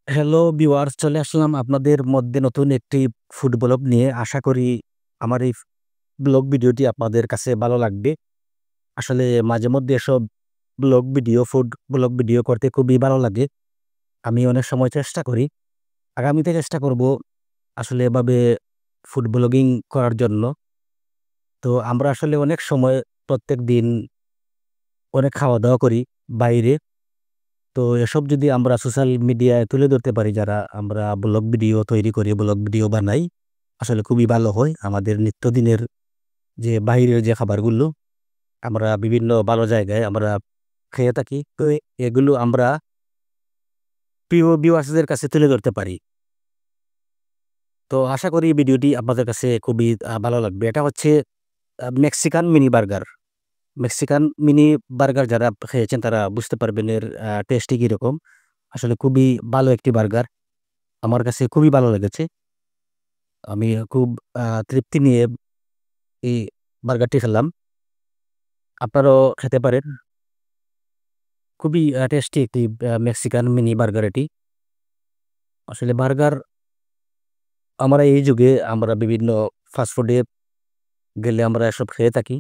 Hello viewers, চলে আসলাম আপনাদের মধ্যে নতুন একটি ফুড ব্লগ নিয়ে। আশা করি আমার এই ব্লগ ভিডিওটি আপনাদের কাছে ভালো লাগবে। আসলে মাঝে মধ্যে এসব ফুড ব্লগ ভিডিও করতে খুবই ভালো লাগে। আমি অনেক সময় চেষ্টা করি। আগামীতে চেষ্টা করব আসলে এভাবে ফুড ব্লগিং করার জন্য। তো আমরা আসলে অনেক সময় প্রত্যেকদিন অনেক খাওয়া-দাওয়া করি বাইরে। তো এসব যদি আমরা সোশ্যাল মিডিয়ায় তুলে ধরতে পারি, যারা আমরা ব্লগ ভিডিও তৈরি করি, ব্লগ ভিডিও বানাই, আসলে খুবই ভালো হয়। আমাদের নিত্যদিনের যে বাহিরের যে খাবারগুলো আমরা বিভিন্ন ভালো জায়গায় আমরা খেয়ে থাকি। তো এগুলো আমরা প্রিয় ভিউয়ার্সদের কাছে তুলে ধরতে পারি। তো আশা করি ভিডিওটি আপনাদের কাছে খুবই ভালো লাগবে। এটা হচ্ছে Mexican mini burger. Mexican mini burger যারা খেয়েছেন তারা বুঝতে পারবেন এর টেস্টটি কিরকম। আসলে খুবই ভালো একটি বার্গার। আমার কাছে খুবই ভালো লেগেছে। আমি খুব তৃপ্তি নিয়ে এই বার্গারটি খেলাম। আপনারাও খেতে পারেন। খুবই টেস্টি একটি মেক্সিকান মিনি বার্গার এটি। আসলে বার্গার আমরা এই যুগে আমরা বিভিন্ন ফাস্ট ফুডে গেলে আমরা এসব খেয়ে থাকি।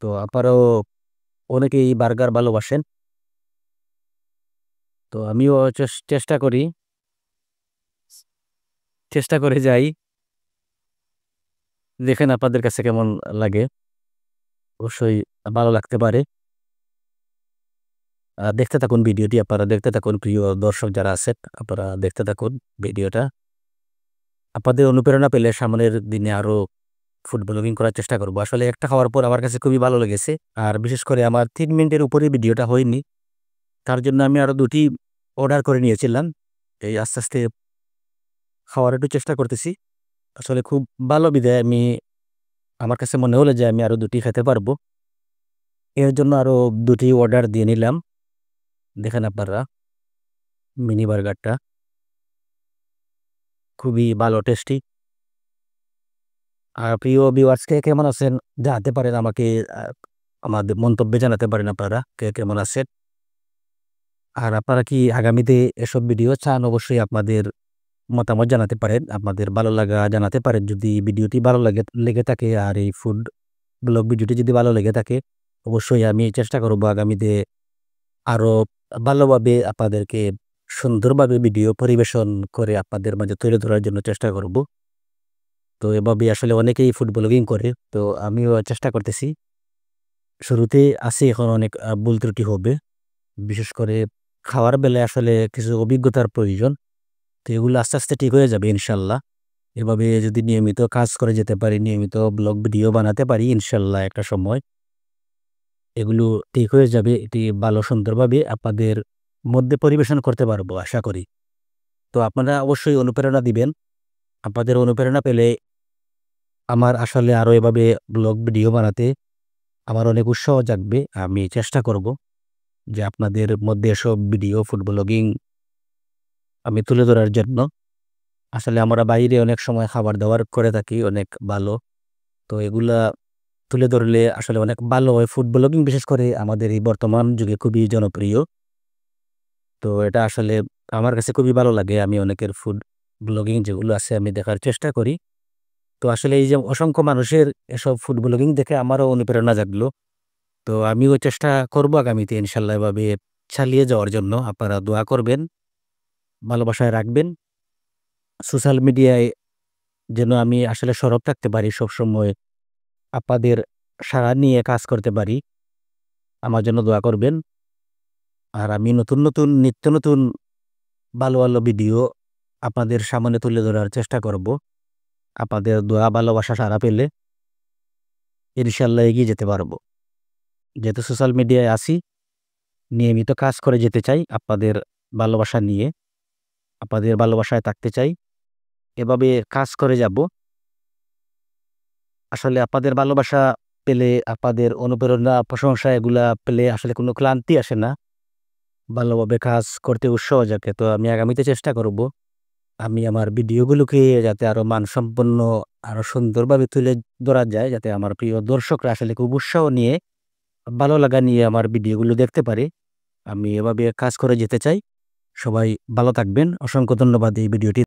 তো আপনারাও অনেকেই বার্গার ভালোবাসেন। তো আমিও চেষ্টা করি, চেষ্টা করে যাই। দেখেন আপনাদের কাছে কেমন লাগে। অবশ্যই ভালো লাগতে পারে। দেখতে থাকুন ভিডিওটি, আপনারা দেখতে থাকুন প্রিয় দর্শক যারা আছেন, আপনারা দেখতে থাকুন ভিডিওটা। আপনাদের অনুপ্রেরণা পেলে সামনের দিনে আরো ফুড ব্লগিং করার চেষ্টা করব। আসলে একটা খাওয়ার পর আমার কাছে খুবই ভালো লেগেছে। আর বিশেষ করে আমার ৩ মিনিটের উপরে ভিডিওটা হয়নি। তার জন্য আমি আরো ২ টি অর্ডার করে নিয়েছিলাম। এই আস্তে, আস্তে খাওয়ার একটু চেষ্টা করতেছি। আসলে খুব ভালো বিধায় আমার কাছে মনে হলো যে আমি আরো ২ টি খেতে পারবো। এর জন্য আরো ২ টি অর্ডার দিয়ে নিলাম। দেখেন আপনারা মিনি বার্গারটা খুবই ভালো টেস্টি। আর প্রিয় ভিউয়ার্স, কে কেমন আছেন জানাতে পারেন আমাকে। আ আমাদের মন্তব্যে জানাতে পারেন আপনারা কে কেমন আছেন। আর আপনারা কি আগামীতে এসব ভিডিও চান? অবশ্যই আপনাদের মতামত জানাতে পারেন। আপনাদের ভালো লাগা জানাতে পারেন যদি ভিডিওটি ভালো লেগে থাকে। আর এই ফুড ব্লগ ভিডিওটি যদি ভালো লেগে থাকে, অবশ্যই আমি চেষ্টা করব আগামীতে আরো ভালোভাবে আপনাদেরকে সুন্দরভাবে ভিডিও পরিবেশন করে আপনাদের মাঝে তুলে ধরার জন্য চেষ্টা করব। তো এভাবে আসলে অনেকেই ফুড ব্লগিং করে। তো আমিও চেষ্টা করতেছি। শুরুতে আছে, এখন অনেক ভুল ত্রুটি হবে। বিশেষ করে খাওয়ার বেলায় আসলে কিছু অভিজ্ঞতার প্রয়োজন। তো এগুলো আস্তে, আস্তে ঠিক হয়ে যাবে ইনশাল্লাহ। এভাবে যদি নিয়মিত কাজ করে যেতে পারি, নিয়মিত ব্লগ ভিডিও বানাতে পারি, ইনশাল্লাহ একটা সময় এগুলো ঠিক হয়ে যাবে। এটি ভালো সুন্দরভাবে আপনাদের মধ্যে পরিবেশন করতে পারবো আশা করি। তো আপনারা অবশ্যই অনুপ্রেরণা দিবেন। আপনাদের অনুপ্রেরণা পেলে আমার আসলে আরো এভাবে ব্লগ ভিডিও বানাতে আমার অনেক উৎসাহ জাগবে। আমি চেষ্টা করব যে আপনাদের মধ্যে এসব ভিডিও ফুড ব্লগিং আমি তুলে ধরার জন্য। আসলে আমরা বাইরে অনেক সময় খাবার-দাবার করে থাকি অনেক ভালো। তো এগুলা তুলে ধরলে আসলে অনেক ভালো হয়। ফুড ব্লগিং বিশেষ করে আমাদের এই বর্তমান যুগে খুবই জনপ্রিয়। তো এটা আসলে আমার কাছে খুবই ভালো লাগে। আমি অনেকের ফুড ব্লগিং যেগুলো আছে আমি দেখার চেষ্টা করি। তো আসলে এই যে অসংখ্য মানুষের এসব ফুড ব্লগিং দেখে আমারও অনুপ্রেরণা জাগলো। তো আমিও চেষ্টা করব আগামীতে ইনশাআল্লাহ এভাবে চালিয়ে যাওয়ার জন্য। আপনারা দোয়া করবেন, ভালোবাসায় রাখবেন। সোশ্যাল মিডিয়ায় যেন আমি আসলে সরব থাকতে পারি, সবসময় আপনাদের সাড়া নিয়ে কাজ করতে পারি। আমার জন্য দোয়া করবেন। আর আমি নতুন, নতুন নিত্য নতুন ভালো, ভালো ভিডিও আপনাদের সামনে তুলে ধরার চেষ্টা করব। আপনাদের দোয়া ভালোবাসা সাড়া পেলে ইনশাআল্লাহ এগিয়ে যেতে পারব। যেহেতু সোশ্যাল মিডিয়ায় আছি, নিয়মিত কাজ করে যেতে চাই আপনাদের ভালোবাসা নিয়ে। আপনাদের ভালোবাসায় থাকতে চাই। এভাবে কাজ করে যাব। আসলে আপনাদের ভালোবাসা পেলে, আপনাদের অনুপ্রেরণা, প্রশংসা এগুলা পেলে আসলে কোনো ক্লান্তি আসে না। ভালোভাবে কাজ করতে উৎসাহ জাগে। তো আমি আগামীতে চেষ্টা করব আমি আমার ভিডিওগুলোকে যাতে আরো মানসম্পন্ন, আরো সুন্দরভাবে তুলে ধরা যায়, যাতে আমার প্রিয় দর্শকরা আসলে খুব উৎসাহ নিয়ে, ভালো লাগা নিয়ে আমার ভিডিওগুলো দেখতে পারে। আমি এভাবে কাজ করে যেতে চাই। সবাই ভালো থাকবেন। অসংখ্য ধন্যবাদ এই ভিডিওটি